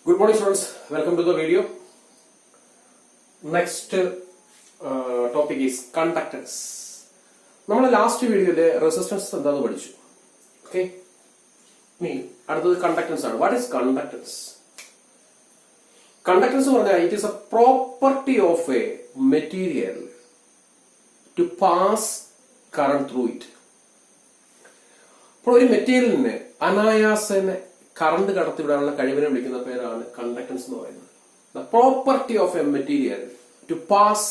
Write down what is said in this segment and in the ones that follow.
Good morning, students. Welcome to the video. Next topic is conductance. നമ്മൾ last വീഡിയോയില് resistance എന്താണെന്ന് പഠിച്ചു. Okay, ഇനി അടുത്തത് കണ്ടക്ടൻസ് ആണ്. What is conductance? കണ്ടക്ടൻസ് എന്ന് പറഞ്ഞാൽ it is a property of a material to pass current through it. അപ്പോൾ ഒരു മെറ്റീരിയലിന് അനായാസനെ കറണ്ട് കടത്തിവിടാനുള്ള കഴിവിനെ വിളിക്കുന്ന പേരാണ് കണ്ടക്ടൻസ് എന്ന് പറയുന്നത്. The property of a material to pass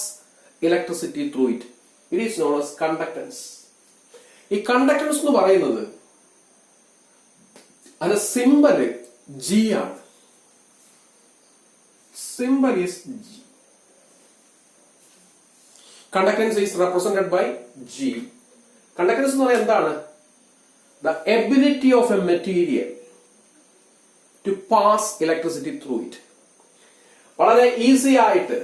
electricity through it, it is known as conductance. ഈ കണ്ടക്ടൻസ് എന്ന് പറയുന്നത് അതിന്റെ സിമ്പല് ജി ആണ്. Symbol is G. Conductance is represented by G. Conductance എന്ന് പറയുന്നത് എന്താണ്? The ability of a material to pass electricity through it. വളരെ easy ആയിട്ട്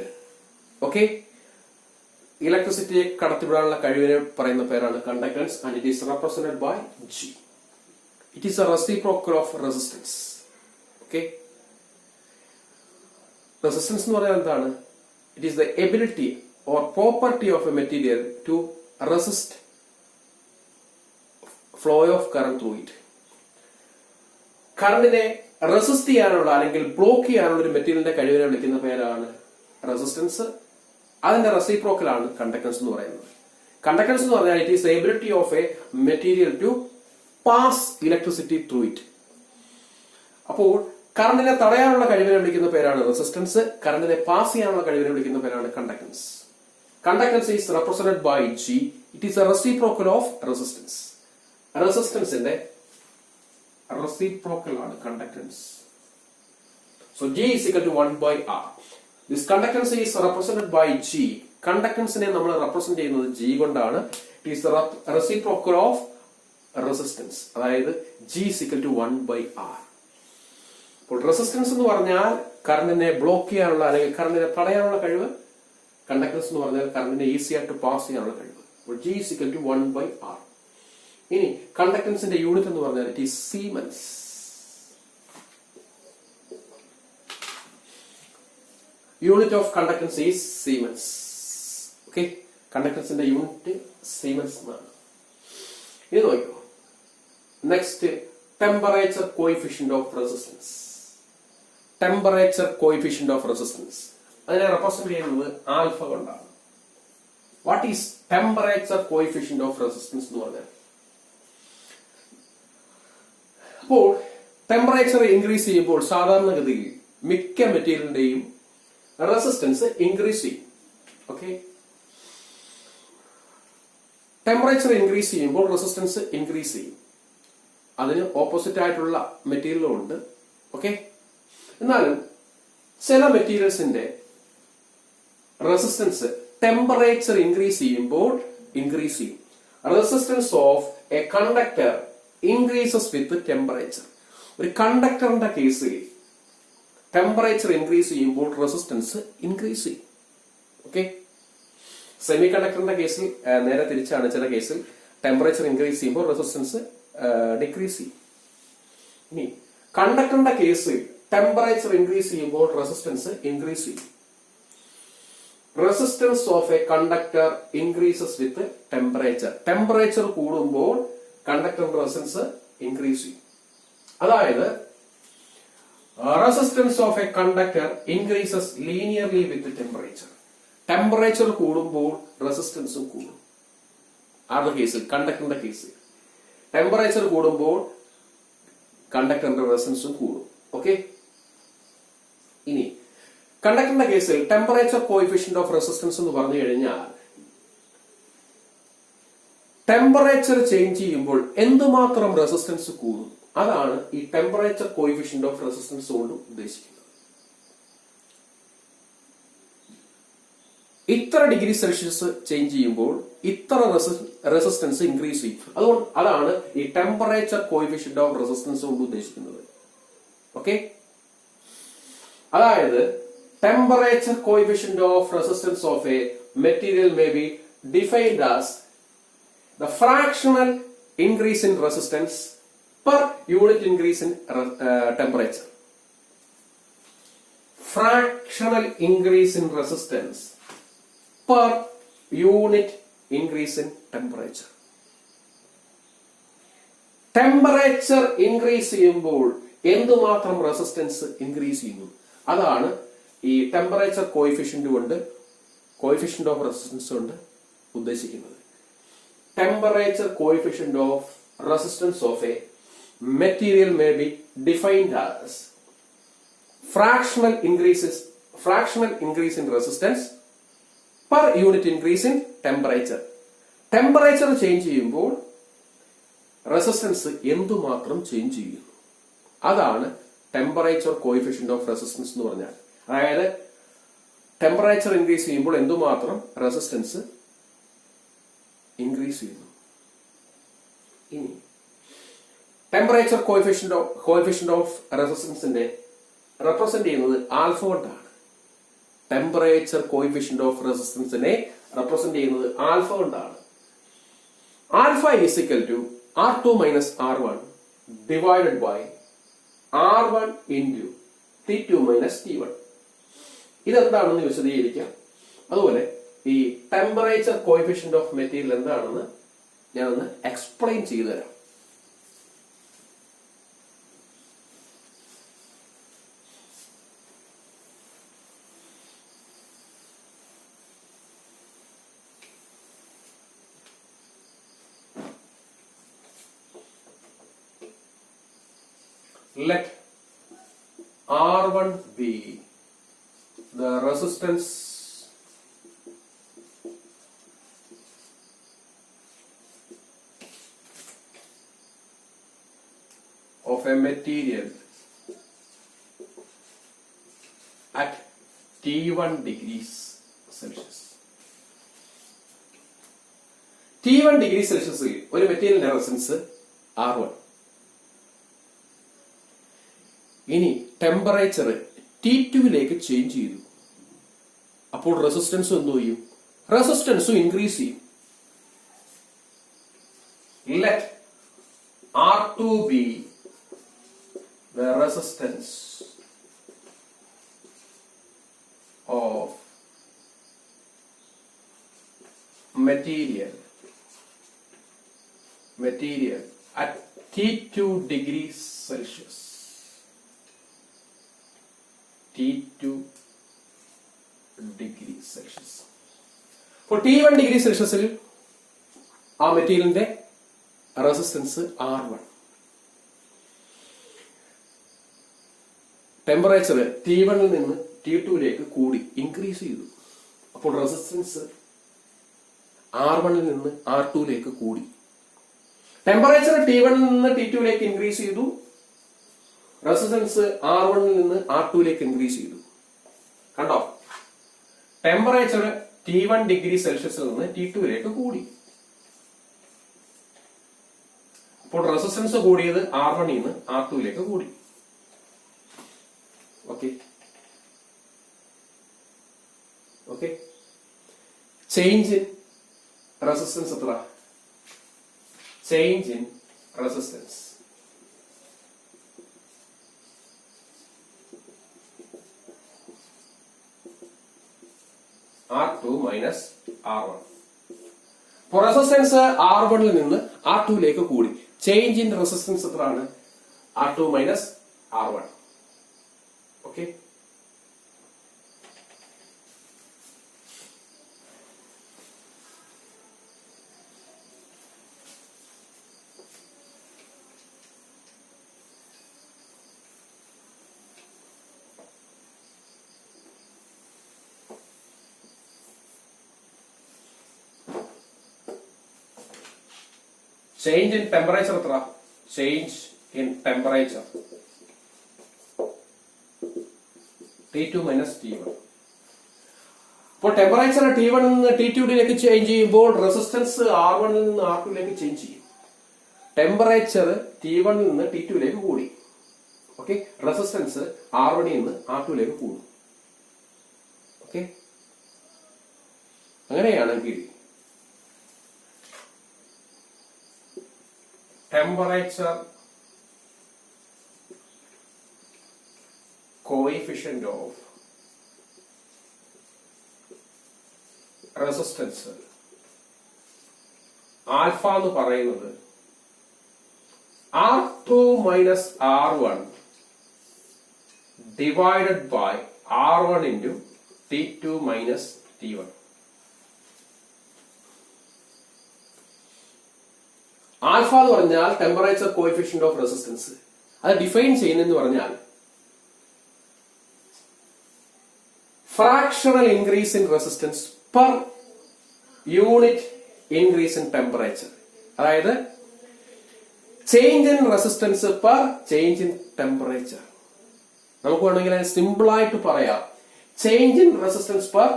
ഇലക്ട്രിസിറ്റിയെ കടത്തിവിടാനുള്ള കഴിവിനെ പറയുന്ന പേരാണ് conductance, and it is represented by G. It is a reciprocal of resistance. Resistance എന്ന് പറയുന്നത് എന്താണ്? It is the ability or property of a material to resist flow of current through it. കറണ്ടിനെ റെസിസ്റ്റ് ചെയ്യാനുള്ള അല്ലെങ്കിൽ block ചെയ്യാനുള്ള ഒരു മെറ്റീരിയലിന്റെ കഴിവിനെ വിളിക്കുന്ന പേരാണ് റെസിസ്റ്റൻസ്. അതിന്റെ റെസിപ്രോക്കലാണ് കണ്ടക്ടൻസ് എന്ന് പറയുന്നത്. കണ്ടക്ടൻസ് എന്ന് പറഞ്ഞാൽ it is ability of a material to pass electricity through it. അപ്പോൾ കറണ്ടിനെ തടയാനുള്ള കഴിവിനെ വിളിക്കുന്ന പേരാണ് റെസിസ്റ്റൻസ്. കറണ്ടിനെ പാസ് ചെയ്യാനുള്ള കഴിവിനെ വിളിക്കുന്ന പേരാണ് conductance. Conductance is represented by G. It is a reciprocal of resistance. റെസിസ്റ്റൻസിന്റെ reciprocal ആണ് conductance. So G is equal to 1 by R. This conductance is represented by G. കണ്ടക്ടൻസിനെ നമ്മൾ റെപ്രസെന്റ് ചെയ്യുന്നത് G കൊണ്ടാണ്. It is the reciprocal of resistance. അതായത് G is equal to 1 by R. അപ്പോൾ resistance എന്ന് പറഞ്ഞാൽ കറണ്ടിനെ block ചെയ്യാനുള്ള അല്ലെങ്കിൽ കറണ്ടിനെ തടയാനുള്ള കഴിവ്. കണ്ടക്ടൻസ് എന്ന് പറഞ്ഞാൽ കറണ്ടിനെ ഈസി ആയിട്ട് പാസ് ചെയ്യാനുള്ള കഴിവ്. അപ്പോൾ G is equal to 1 by R. ഇനി കണ്ടക്ടൻസിന്റെ യൂണിറ്റ് എന്ന് പറഞ്ഞാൽ it is siemens. Unit of conductance is siemens. കണ്ടക്ടൻസിന്റെ യൂണിറ്റ് സീമൻസ് എന്നാണ്. ഇത് നോക്കൂ. Next, temperature coefficient of resistance. Temperature coefficient of resistance അതിനെ റെപ്രസെന്റ് ചെയ്യുന്നത് ആൽഫ കൊണ്ടാണ്. What is temperature coefficient of resistance എന്ന് പറഞ്ഞാൽ? അപ്പോൾ ടെമ്പറേച്ചർ ഇൻക്രീസ് ചെയ്യുമ്പോൾ സാധാരണഗതിയിൽ മിക്ക മെറ്റീരിയലിന്റെയും റെസിസ്റ്റൻസ് ഇൻക്രീസ് ചെയ്യും. ടെമ്പറേച്ചർ ഇൻക്രീസ് ചെയ്യുമ്പോൾ റെസിസ്റ്റൻസ് ഇൻക്രീസ് ചെയ്യും. അതിന് ഓപ്പോസിറ്റ് ആയിട്ടുള്ള മെറ്റീരിയലും ഉണ്ട്. എന്നാലും ചില മെറ്റീരിയൽസിന്റെ റെസിസ്റ്റൻസ് ടെമ്പറേച്ചർ ഇൻക്രീസ് ചെയ്യുമ്പോൾ ഇൻക്രീസ് ചെയ്യും. Resistance of A conductor increases with temperature. ഒരു കണ്ടക്ടറിന്റെ കേസിൽ ടെമ്പറേച്ചർ ഇൻക്രീസ് ചെയ്യുമ്പോൾ റെസിസ്റ്റൻസ് ഇൻക്രീസ് ചെയ്യും. സെമി കണ്ടക്ടറിന്റെ കേസിൽ നേരെ തിരിച്ചാണ്. ചില കേസിൽ ടെമ്പറേച്ചർ ഇൻക്രീസ് ചെയ്യുമ്പോൾ റെസിസ്റ്റൻസ് ഡിക്രീസ് ചെയ്യും. ഇനി കണ്ടക്ടറിന്റെ കേസിൽ ടെമ്പറേച്ചർ ഇൻക്രീസ് ചെയ്യുമ്പോൾ റെസിസ്റ്റൻസ് ഇൻക്രീസ് ചെയ്യും. Resistance of A conductor increases with temperature. Temperature കൂടുമ്പോൾ കണ്ടക്ടറിന്റെ റെസിസ്റ്റൻസ് ഇൻക്രീസ് ചെയ്യും. അതായത് resistance of A conductor increases linearly with temperature. Temperature കൂടുമ്പോൾ റെസിസ്റ്റൻസും കൂടും. ആരുടെ കേസിൽ? കണ്ടക്ടറിന്റെ കേസിൽ. ടെമ്പറേച്ചർ കൂടുമ്പോൾ കണ്ടക്ടറിന്റെ റെസിസ്റ്റൻസും കൂടും. ഇനി കണ്ടക്ടറിന്റെ കേസിൽ ടെമ്പറേച്ചർ കോഎഫിഷ്യന്റ് ഓഫ് റെസിസ്റ്റൻസ് എന്ന് പറഞ്ഞു കഴിഞ്ഞാൽ ടെമ്പറേച്ചർ ചേഞ്ച് ചെയ്യുമ്പോൾ എന്തുമാത്രം റെസിസ്റ്റൻസ് കൂടും, അതാണ് ഈ ടെമ്പറേച്ചർ കോഎഫിഷ്യന്റ് ഓഫ് റെസിസ്റ്റൻസ് കൊണ്ട് ഉദ്ദേശിക്കുന്നത്. ഇത്ര ഡിഗ്രി സെൽഷ്യസ് ചേഞ്ച് ചെയ്യുമ്പോൾ ഇത്ര റെസിസ്റ്റൻസ് ഇൻക്രീസ് ചെയ്യും. അതാണ് ഈ ടെമ്പറേച്ചർ കോഎഫിഷ്യന്റ് ഓഫ് റെസിസ്റ്റൻസ് കൊണ്ട് ഉദ്ദേശിക്കുന്നത്. അതായത് temperature coefficient of resistance of a material may be defined as the fractional increase in resistance per unit increase in temperature. fractional increase in resistance per unit increase in temperature. Temperature increase ചെയ്യുമ്പോൾ എന്തുമാത്രം resistance increase ചെയ്യുന്നു, അതാണ് ഈ temperature coefficient of resistance കൊണ്ട് ഉദ്ദേശിക്കുന്നത്. Temperature coefficient of resistance of a material may be defined as fractional increase in resistance per unit increase in temperature. Temperature change ചെയ്യുമ്പോൾ resistance എന്തുമാത്രം change ചെയ്യുന്നു, അതാണ് ടെമ്പറേച്ചർ കോഎഫിഷ്യന്റ് ഓഫ് റെസിസ്റ്റൻസ് എന്ന് പറഞ്ഞാൽ. അതായത് temperature increase ചെയ്യുമ്പോൾ എന്തുമാത്രം റെസിസ്റ്റൻസ് ഇൻക്രീസ് ചെയ്യുന്നു. ഇനി ടെമ്പറേച്ചർ കോഎഫിഷ്യന്റ് ഓഫ് റെസിസ്റ്റൻസിന്റെ റെപ്രസെന്റ് ചെയ്യുന്നത് ആൽഫ കൊണ്ടാണ്. ടെമ്പറേച്ചർ കോഎഫിഷ്യന്റ് ഓഫ് റെസിസ്റ്റൻസിനെ റെപ്രസെന്റ് ചെയ്യുന്നത് ആൽഫ കൊണ്ടാണ്. Alpha is equal to R2 minus R1 divided by R1 into T2 minus T1. ഇതെന്താണെന്ന് വിശദീകരിക്കാം. അതുപോലെ ഈ ടെമ്പറേച്ചർ കോഎഫിഷ്യന്റ് ഓഫ് മെറ്റീരിയൽ എന്താണെന്ന് ഞാനൊന്ന് എക്സ്പ്ലെയിൻ ചെയ്തു തരാം. Let R1 be the resistance of a material at T1 degrees Celsius. T1 degree Celsius ഒരു മെറ്റീരിയലിന്റെ റെസിസ്റ്റൻസ് R1. ഇനി ടെമ്പറേച്ചർ T2ലേക്ക് ചേഞ്ച് ചെയ്തു, അപ്പോൾ റെസിസ്റ്റൻസ് എന്ത് ചെയ്യും? റെസിസ്റ്റൻസും ഇൻക്രീസ് ചെയ്യും. Let R2 be the resistance of material at T2 degrees Celsius. T2 degree Celsius. For T1 degree Celsius ആ മെറ്റീരിയലിന്റെ റെസിസ്റ്റൻസ് R1. ടെമ്പറേച്ചർ T1 ൽ നിന്ന് T2ലേക്ക് കൂടി ഇൻക്രീസ് ചെയ്തു, അപ്പോൾ റെസിസ്റ്റൻസ് R1 ൽ നിന്ന് R2ലേക്ക് കൂടി. ടെമ്പറേച്ചർ T1 ൽ നിന്ന് T2ലേക്ക് ഇൻക്രീസ് ചെയ്തു, റെസിസ്റ്റൻസ് R1 ൽ നിന്ന് R2ലേക്ക് ഇൻക്രീസ് ചെയ്തു. കണ്ടോ? ടെമ്പറേച്ചർ T1 ഡിഗ്രി സെൽഷ്യസിൽ നിന്ന് T2ലേക്ക് കൂടി, അപ്പോൾ റെസിസ്റ്റൻസ് കൂടിയത് R1 ൽ നിന്ന് R2ലേക്ക് കൂടി. ഓക്കെ, ചേഞ്ച് ഇൻ റെസിസ്റ്റൻസ് എത്ര? Change in resistance R2 minus R1. അപ്പോൾ റെസിസ്റ്റൻസ് R1 ൽ നിന്ന് R2ലേക്ക് കൂടി. ചേഞ്ച് ഇൻ റെസിസ്റ്റൻസ് എത്രയാണ്? R2 minus R1. Okay, change in temperature എത്ര? Change in temperature T2 minus T1. അപ്പോൾ ടെമ്പറേച്ചർ T1 ൽ നിന്ന് T2ലേക്ക് ചേഞ്ച് ചെയ്യുമ്പോൾ റെസിസ്റ്റൻസ് R1 ൽ നിന്ന് R2ലേക്ക് ചേഞ്ച് ചെയ്യും. ടെമ്പറേച്ചർ T1 ൽ നിന്ന് T2ലേക്ക് കൂടി, ഓക്കെ, റെസിസ്റ്റൻസ് R1 ൽ നിന്ന് R2ലേക്ക് കൂടും. ഓക്കെ, അങ്ങനെയാണെങ്കിൽ temperature coefficient of resistance alpha എന്ന് പറയുന്നത് R2 minus R1 divided by R1 into T2 minus T1. Alpha എന്ന് പറഞ്ഞാൽ ടെമ്പറേച്ചർ കോഎഫിഷ്യന്റ് ഓഫ് റെസിസ്റ്റൻസ്. അത് ഡിഫൈൻ ചെയ്യുന്നെന്ന് പറഞ്ഞാൽ fractional increase in resistance per unit increase in temperature. അതായത് change in resistance per change in temperature. നമുക്ക് വേണമെങ്കിൽ simple ആയിട്ട് പറയാം, change in resistance per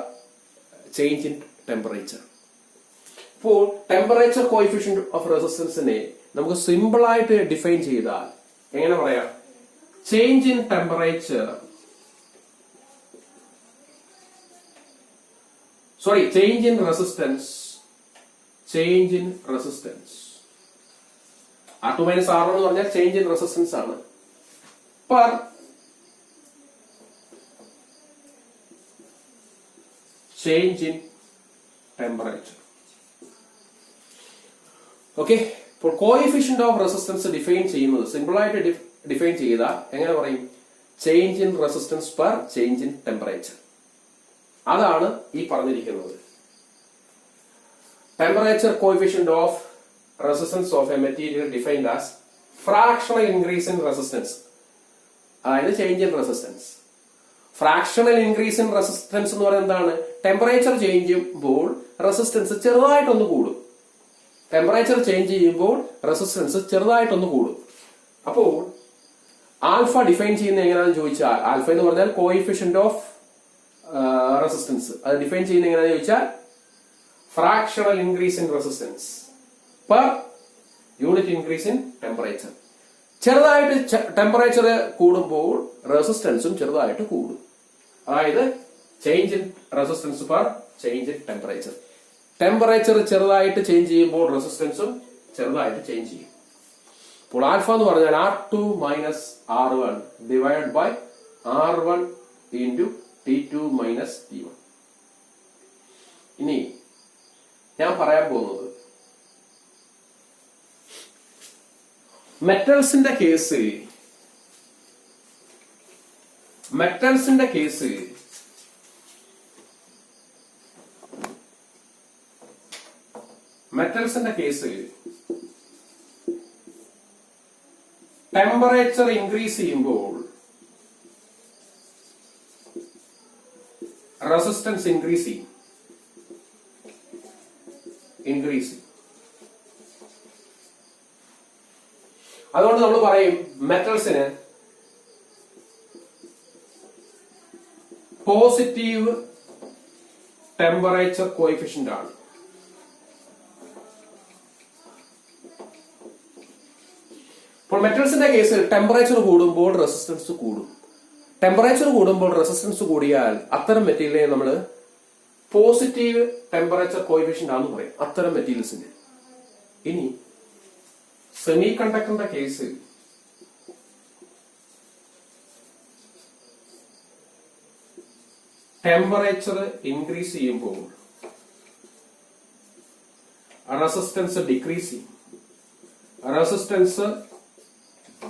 change in temperature. ഇപ്പോൾ ടെമ്പറേച്ചർ കോഎഫിഷ്യന്റ് ഓഫ് റെസിസ്റ്റൻസിനെ നമുക്ക് സിമ്പിൾ ആയിട്ട് ഡിഫൈൻ ചെയ്താൽ എങ്ങനെ പറയാം? Change in temperature, change in resistance, change in resistance. R2 minus R1 എന്ന് പറഞ്ഞാൽ ചേഞ്ച് ഇൻ റെസിസ്റ്റൻസ് ആണ്, per change in temperature. Okay, ഇപ്പോൾ കോഎഫിഷ്യന്റ് ഓഫ് റെസിസ്റ്റൻസ് ഡിഫൈൻ ചെയ്യുന്നത് സിമ്പിൾ ആയിട്ട് ഡിഫൈൻ ചെയ്താൽ എങ്ങനെ പറയും? Change in resistance per change in temperature. അതാണ് ഈ പറഞ്ഞിരിക്കുന്നത്. Temperature coefficient of resistance of a material defined as fractional increase in resistance, അതായത് change in resistance. Fractional increase in resistance എന്ന് പറയുന്നത് എന്താണ്? ടെമ്പറേച്ചർ ചേഞ്ച് ചെയ്യുമ്പോൾ റെസിസ്റ്റൻസ് ചെറുതായിട്ടൊന്ന് കൂടും. ടെമ്പറേച്ചർ ചേഞ്ച് ചെയ്യുമ്പോൾ റെസിസ്റ്റൻസ് ചെറുതായിട്ടൊന്ന് കൂടും. അപ്പോൾ ആൽഫ ഡിഫൈൻ ചെയ്യുന്നത് എങ്ങനെയാണെന്ന് ചോദിച്ചാൽ, ആൽഫ എന്ന് പറഞ്ഞാൽ കോഎഫിഷ്യന്റ് ഓഫ് റെസിസ്റ്റൻസ്, അത് ഡിഫൈൻ ചെയ്യുന്നത് എങ്ങനെയാണെന്ന് ചോദിച്ചാൽ fractional increase in resistance per unit increase in temperature. ചെറുതായിട്ട് ടെമ്പറേച്ചർ കൂടുമ്പോൾ റെസിസ്റ്റൻസും ചെറുതായിട്ട് കൂടും. അതായത് change in resistance per change in temperature. Temperature ചെറുതായിട്ട് ചേഞ്ച് ചെയ്യുമ്പോൾ റെസിസ്റ്റൻസും ചെറുതായിട്ട് ചേഞ്ച് ചെയ്യും. അപ്പോൾ ആൽഫ എന്ന് പറഞ്ഞാൽ R2 minus R1 divide by R1 into T2 minus T1. ഇനി ഞാൻ പറയാൻ പോകുന്നത് മെറ്റൽസിന്റെ കേസ് ടെമ്പറേച്ചർ ഇൻക്രീസ് ചെയ്യുമ്പോൾ റെസിസ്റ്റൻസ് ഇൻക്രീസ് ചെയ്യും. അതുകൊണ്ട് നമ്മൾ പറയും മെറ്റൽസിന് പോസിറ്റീവ് ടെമ്പറേച്ചർ കോഎഫിഷ്യന്റ് ആണ്. ഇപ്പോൾ മെറ്റൽസിന്റെ കേസിൽ ടെമ്പറേച്ചർ കൂടുമ്പോൾ റെസിസ്റ്റൻസ് കൂടും. ടെമ്പറേച്ചർ കൂടുമ്പോൾ റെസിസ്റ്റൻസ് കൂടിയാൽ അത്തരം മെറ്റീരിയലിനെ നമ്മൾ പോസിറ്റീവ് ടെമ്പറേച്ചർ കോഎഫിഷ്യന്റ് ആണെന്ന് പറയും, അത്തരം മെറ്റീരിയൽസിന്. ഇനി സെമി കണ്ടക്ടറിന്റെ കേസ് ടെമ്പറേച്ചർ ഇൻക്രീസ് ചെയ്യുമ്പോൾ റെസിസ്റ്റൻസ്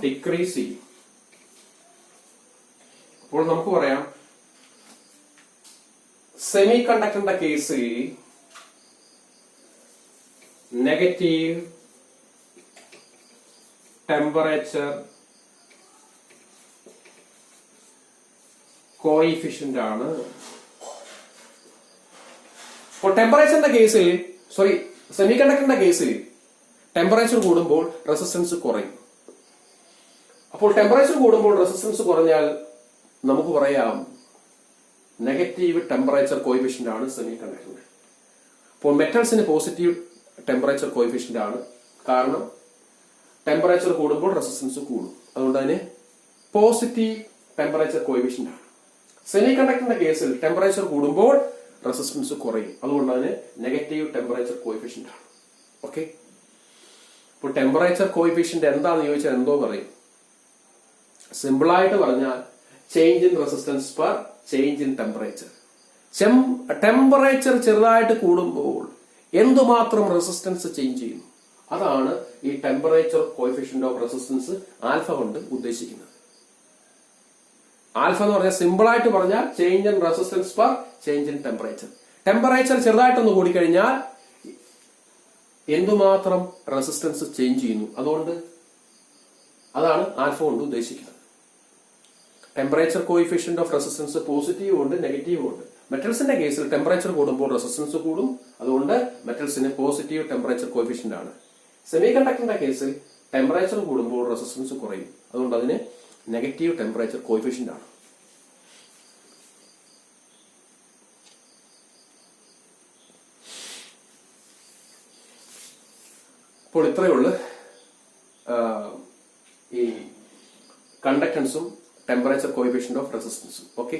ഡിക്രീസ് ചെയ്യും. അപ്പോൾ നമുക്ക് പറയാം സെമി കണ്ടക്ടറിന്റെ കേസ് നെഗറ്റീവ് ടെമ്പറേച്ചർ കോഎഫിഷ്യന്റ് ആണ്. അപ്പോൾ ടെമ്പറേച്ചറിന്റെ കേസിൽ സെമി കണ്ടക്ടറിന്റെ കേസിൽ ടെമ്പറേച്ചർ കൂടുമ്പോൾ റെസിസ്റ്റൻസ് കുറയും. അപ്പോൾ ടെമ്പറേച്ചർ കൂടുമ്പോൾ റെസിസ്റ്റൻസ് കുറഞ്ഞാൽ നമുക്ക് പറയാം നെഗറ്റീവ് ടെമ്പറേച്ചർ കോഎഫിഷ്യന്റ് ആണ് സെമി കണ്ടക്ടറിന്. അപ്പോൾ മെറ്റൽസിന് പോസിറ്റീവ് ടെമ്പറേച്ചർ കോഎഫിഷ്യന്റ് ആണ്, കാരണം ടെമ്പറേച്ചർ കൂടുമ്പോൾ റെസിസ്റ്റൻസ് കൂടും. അതുകൊണ്ട് തന്നെ പോസിറ്റീവ് ടെമ്പറേച്ചർ കോഎഫിഷ്യന്റ് ആണ്. സെമി കണ്ടക്ടറിന്റെ കേസിൽ ടെമ്പറേച്ചർ കൂടുമ്പോൾ റെസിസ്റ്റൻസ് കുറയും, അതുകൊണ്ട് തന്നെ നെഗറ്റീവ് ടെമ്പറേച്ചർ കോഎഫിഷ്യന്റ് ആണ്. ഓക്കെ, ഇപ്പോൾ ടെമ്പറേച്ചർ കോഎഫിഷ്യന്റ് എന്താണെന്ന് ചോദിച്ചാൽ എന്തോ പറയും. സിമ്പിൾ ആയിട്ട് പറഞ്ഞാൽ change in resistance per change in temperature. Temperature ചെറുതായിട്ട് കൂടുമ്പോൾ എന്തുമാത്രം റെസിസ്റ്റൻസ് ചേഞ്ച് ചെയ്യുന്നു, അതാണ് ഈ temperature coefficient of resistance alpha കൊണ്ട് ഉദ്ദേശിക്കുന്നത്. ആൽഫ എന്ന് പറഞ്ഞാൽ സിമ്പിൾ ആയിട്ട് പറഞ്ഞാൽ change in resistance per change in temperature. Temperature ചെറുതായിട്ടൊന്ന് കൂടിക്കഴിഞ്ഞാൽ എന്തുമാത്രം റെസിസ്റ്റൻസ് ചേഞ്ച് ചെയ്യുന്നു, അതുകൊണ്ട് അതാണ് ആൽഫ കൊണ്ട് ഉദ്ദേശിക്കുന്നത്. ടെമ്പറേച്ചർ കോഎഫിഷ്യന്റ് ഓഫ് റെസിസ്റ്റൻസ് പോസിറ്റീവും ഉണ്ട് നെഗറ്റീവും ഉണ്ട്. മെറ്റൽസിന്റെ കേസിൽ ടെമ്പറേച്ചർ കൂടുമ്പോൾ റെസിസ്റ്റൻസ് കൂടും, അതുകൊണ്ട് മെറ്റൽസിന് പോസിറ്റീവ് ടെമ്പറേച്ചർ കോഎഫിഷ്യന്റ് ആണ്. സെമി കണ്ടക്ടറിന്റെ കേസിൽ ടെമ്പറേച്ചർ കൂടുമ്പോൾ റെസിസ്റ്റൻസ് കുറയും, അതുകൊണ്ട് അതിന് നെഗറ്റീവ് ടെമ്പറേച്ചർ കോഎഫിഷ്യന്റ് ആണ്. അപ്പോൾ ഇത്രയേ ഉള്ളൂ ഈ കണ്ടക്ടൻസും ടെമ്പറേച്ചർ കോഎഫിഷ്യന്റ് ഓഫ് റെസിസ്റ്റൻസും. ഓക്കെ.